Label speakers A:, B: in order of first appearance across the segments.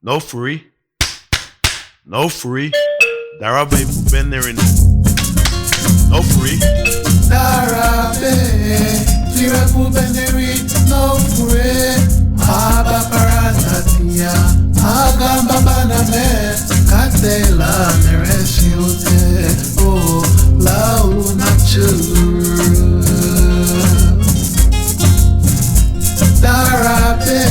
A: No free. No free. Darabe Bubenderin. No free.
B: Darabe, Lira Bubenderin, no free. Haba Paranatia, Agamba Baname, Catela Meresiute, oh, Launa Churu. Darabe,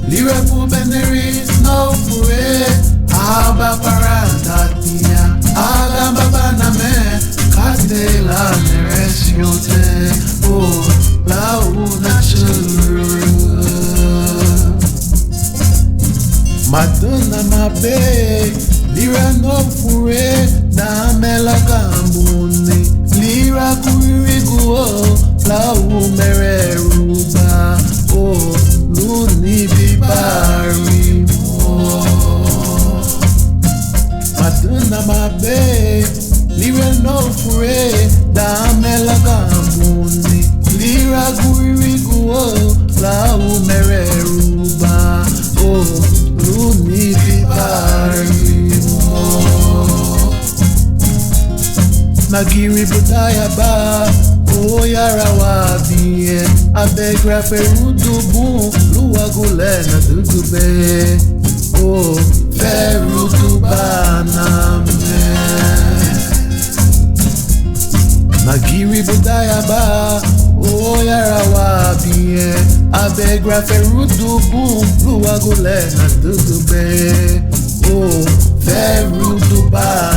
B: Lira Bubenderin, no free. Haba Paranatia, Agamba Baname, Catela Meresiute, oh, Launa Churu. Madonna mabe, lira no fure, na mela kambuni, lira kuirigu, la umere ruba, oh, luni bibari mo. Madonna mabe, lira no fure, na mela kambuni, lira kuirigu, la umere ruba, oh. Nagiri budaya ba, o yara wa biye. Abegra ferudu bu, luwa gule na dudube. O ferudu ba na me. Nagiri budaya ba, o yara wa biye. Abegra ferudu bu, luwa gule na dudube. O ferudu ba.